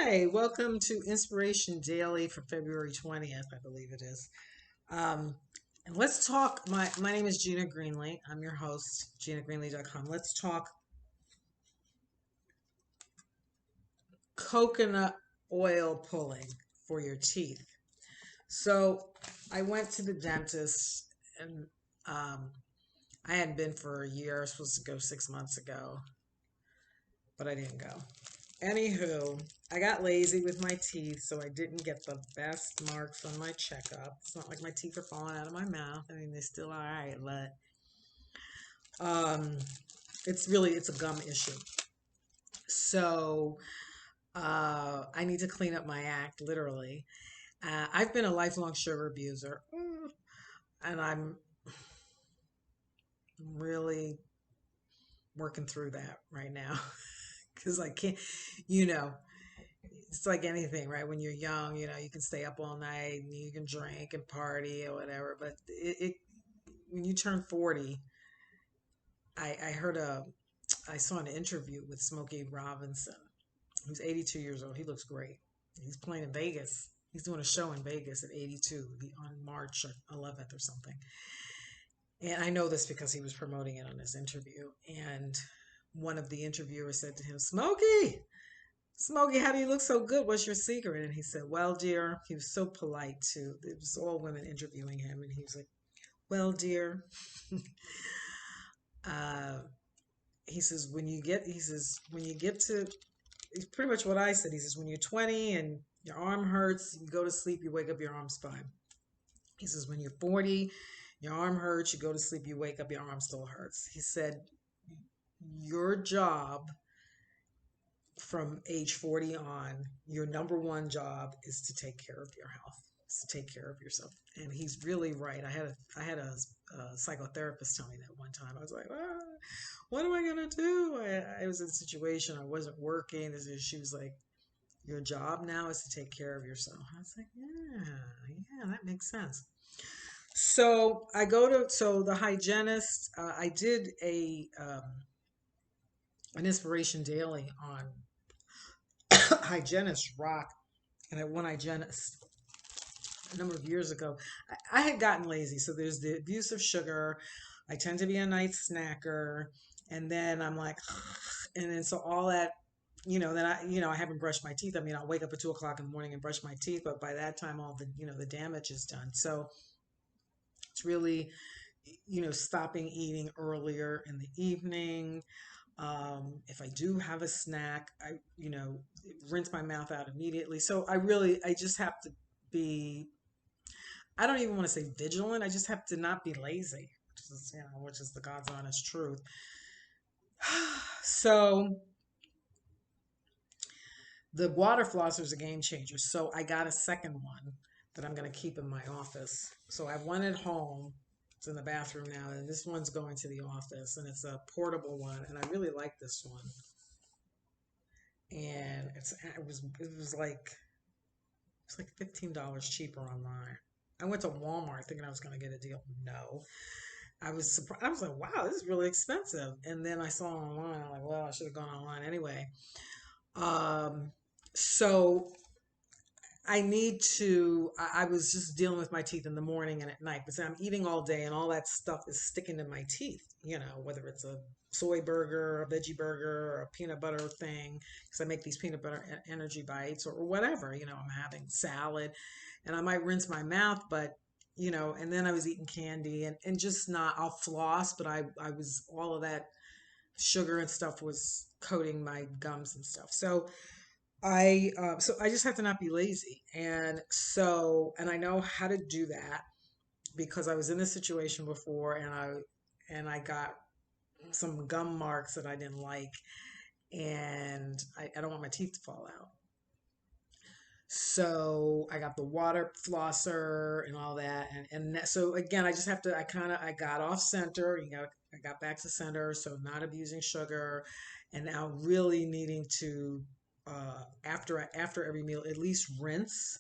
Hi, welcome to Inspiration Daily for February 20th, I believe it is. Um, and let's talk. My name is Gina Greenlee. I'm your host, GinaGreenlee.com. Let's talk coconut oil pulling for your teeth. So I went to the dentist and um, I hadn't been for a year. I was supposed to go 6 months ago, but I didn't go. Anywho, I got lazy with my teeth, so I didn't get the best marks on my checkup. It's not like my teeth are falling out of my mouth. I mean, they're still all right, but um, it's a gum issue. So I need to clean up my act, literally. I've been a lifelong sugar abuser, and I'm really working through that right now because I can't, you know. It's like anything, right? When you're young, you can stay up all night and you can drink and party or whatever. But when you turn 40, I heard I saw an interview with Smokey Robinson, who's 82 years old. He looks great. He's playing in Vegas. He's doing a show in Vegas at 82 on March 11th or something. And I know this because he was promoting it on his interview. And one of the interviewers said to him, Smokey, how do you look so good? What's your secret? And he said, well, dear, he was so polite too. It was all women interviewing him. And he was like, well, dear, uh, when you get to, it's pretty much what I said. He says, when you're 20 and your arm hurts, you go to sleep, you wake up, your arm's fine. He says, when you're 40, your arm hurts, you go to sleep, you wake up, your arm still hurts. He said, your job from age 40 on, your number one job is to take care of your health, is to take care of yourself. And he's really right. I had a psychotherapist tell me that one time. I was like, what am I gonna do? I was in a situation, I wasn't working. She was like, your job now is to take care of yourself. I was like, yeah, that makes sense. So the hygienist. I did an inspiration daily on hygienist rock, and at one hygienist a number of years ago. I had gotten lazy, so there's the abuse of sugar. I tend to be a night snacker, and then I'm like, and then so all that, then I haven't brushed my teeth. I mean, I'll wake up at 2 o'clock in the morning and brush my teeth, but by that time, all the damage is done. So it's really, stopping eating earlier in the evening. If I do have a snack, rinse my mouth out immediately. So I just have to be, I don't even want to say vigilant. I just have to not be lazy, which is the God's honest truth. So the water flosser is a game changer. So I got a second one that I'm going to keep in my office. So I have one at home. It's in the bathroom now, and this one's going to the office, and it's a portable one, and I really like this one. And it was like $15 cheaper online. I went to Walmart thinking I was going to get a deal. No, I was surprised. I was like, wow, this is really expensive. And then I saw it online. I'm like, well, I should have gone online anyway. Um, so I was just dealing with my teeth in the morning and at night, but I'm eating all day and all that stuff is sticking to my teeth, whether it's a soy burger, a veggie burger, or a peanut butter thing, because I make these peanut butter energy bites or whatever, I'm having salad and I might rinse my mouth, but, and then I was eating candy and just not, I'll floss, but I was, all of that sugar and stuff was coating my gums and stuff. So I just have to not be lazy, and I know how to do that because I was in this situation before, and I got some gum marks that I didn't like, and I don't want my teeth to fall out. So I got the water flosser and all that, so again, I just have to. I got off center. I got back to center, so not abusing sugar, and now really needing to after every meal at least rinse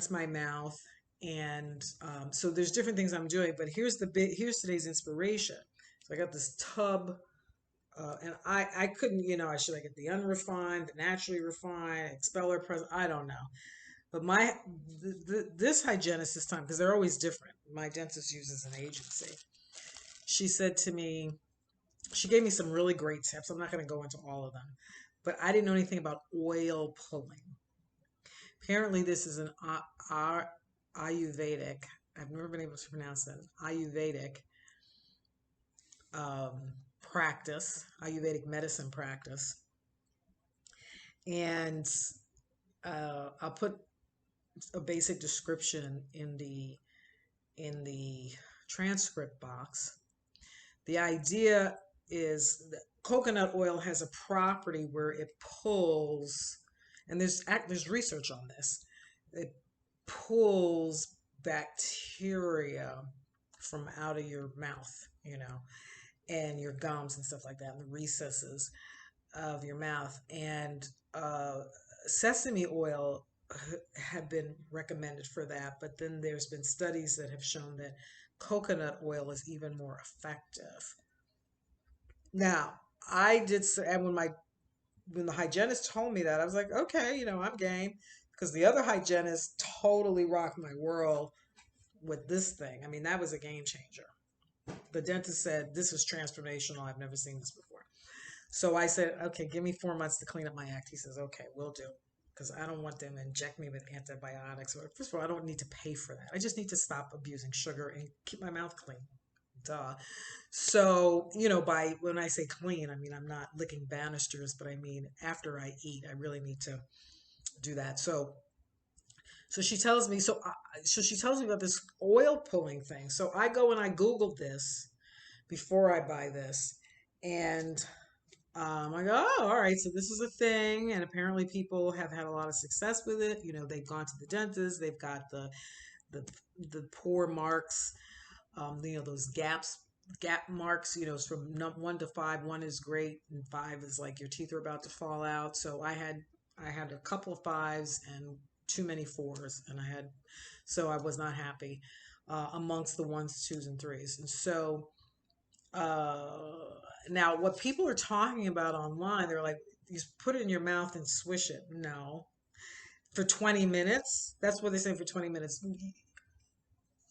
my mouth, and so there's different things I'm doing. But here's today's inspiration. So I got this tub and I couldn't, should I get the unrefined, the naturally refined, expeller present? I don't know. But this hygienist this time, because they're always different. My dentist uses an agency. She said to me, she gave me some really great tips. I'm not going to go into all of them, but I didn't know anything about oil pulling. Apparently, this is an Ayurvedic. I've never been able to pronounce that. Ayurvedic practice, Ayurvedic medicine practice, and I'll put a basic description in the transcript box. The idea is that coconut oil has a property where it pulls, and there's research on this. It pulls bacteria from out of your mouth, and your gums and stuff like that, and the recesses of your mouth. And sesame oil have been recommended for that, but then there's been studies that have shown that coconut oil is even more effective. Now, and when the hygienist told me that, I was like, okay, I'm game, because the other hygienist totally rocked my world with this thing. I mean, that was a game changer. The dentist said, this is transformational. I've never seen this before. So I said, okay, give me 4 months to clean up my act. He says, okay, we'll do. Because I don't want them to inject me with antibiotics. First of all, I don't need to pay for that. I just need to stop abusing sugar and keep my mouth clean. Duh. So, by when I say clean, I mean I'm not licking banisters, but I mean after I eat, I really need to do that. So she tells me, so she tells me about this oil pulling thing. So I go and I Googled this before I buy this, and I go, oh, all right. So this is a thing, and apparently people have had a lot of success with it. They've gone to the dentist, they've got the the pore marks, those gap marks. It's from 1 to 5. 1 is great, and 5 is like your teeth are about to fall out. So I had a couple of 5s and too many 4s, so I was not happy amongst the 1s, 2s, and 3s. And so now what people are talking about online, they're like, you just put it in your mouth and swish it. No, for 20 minutes. That's what they say, for 20 minutes.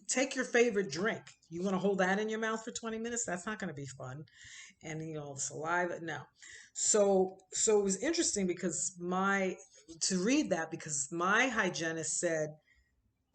Take your favorite drink. You want to hold that in your mouth for 20 minutes? That's not going to be fun. And saliva, no. So it was interesting to read that, because my hygienist said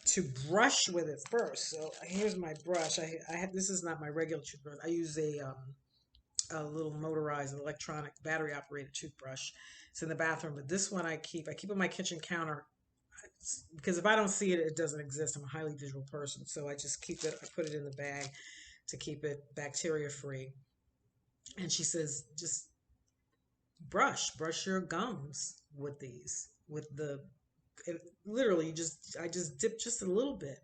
to brush with it first. So here's my brush. I have, this is not my regular toothbrush. I use a little motorized electronic battery operated toothbrush. It's in the bathroom, but this one I keep on my kitchen counter, because if I don't see it, it doesn't exist. I'm a highly visual person, so I just keep it. I put it in the bag to keep it bacteria free. And she says, just brush your gums with these, literally, I just dip just a little bit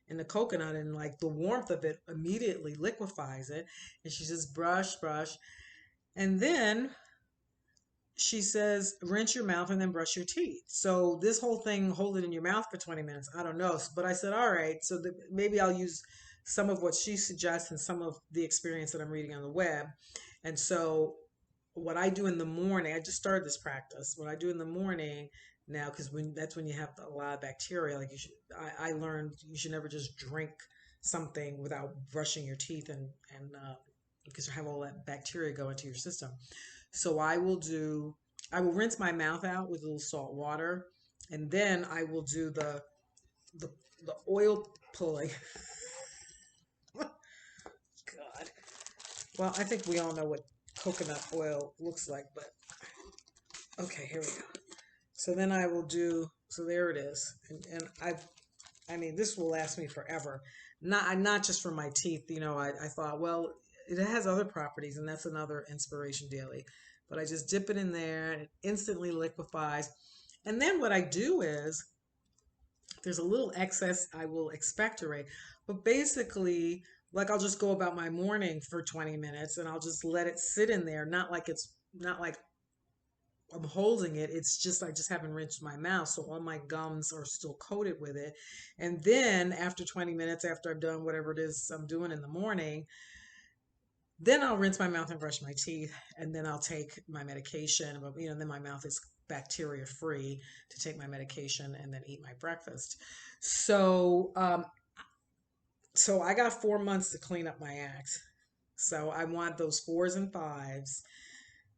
in the coconut, and like the warmth of it immediately liquefies it. And she says, brush, and then she says, rinse your mouth and then brush your teeth. So this whole thing, hold it in your mouth for 20 minutes. I don't know. But I said, all right, so maybe I'll use some of what she suggests and some of the experience that I'm reading on the web. And so what I do in the morning, I just started this practice. What I do in the morning now, because that's when you have a lot of bacteria, like I learned you should never just drink something without brushing your teeth, and because you have all that bacteria go into your system. So I will rinse my mouth out with a little salt water, and then I will do the oil pulling. God. Well, I think we all know what coconut oil looks like, but okay, here we go. So then I will so there it is. And I mean, this will last me forever. Not just for my teeth. I thought, well, it has other properties, and that's another inspiration daily. But I just dip it in there, and it instantly liquefies. And then what I do is, if there's a little excess, I will expectorate. But basically, like, I'll just go about my morning for 20 minutes, and I'll just let it sit in there. Not like I'm holding it. It's just, I just haven't rinsed my mouth, so all my gums are still coated with it. And then after 20 minutes, after I've done whatever it is I'm doing in the morning, Then I'll rinse my mouth and brush my teeth, and then I'll take my medication. But then my mouth is bacteria free to take my medication and then eat my breakfast. So, so I got 4 months to clean up my act. So I want those fours and fives,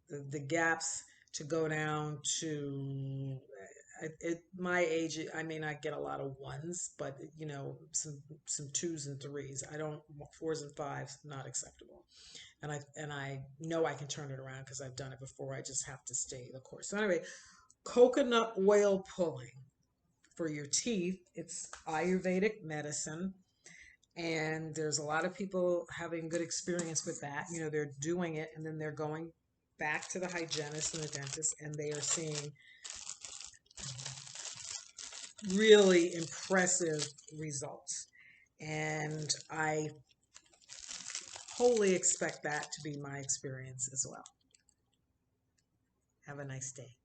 the gaps to go down to at my age. I may not get a lot of ones, but some twos and threes. I don't fours and fives, not acceptable. And I know I can turn it around because I've done it before. I just have to stay the course. So anyway, coconut oil pulling for your teeth. It's Ayurvedic medicine, and there's a lot of people having good experience with that. They're doing it and then they're going back to the hygienist and the dentist, and they are seeing really impressive results. And I wholly expect that to be my experience as well. Have a nice day.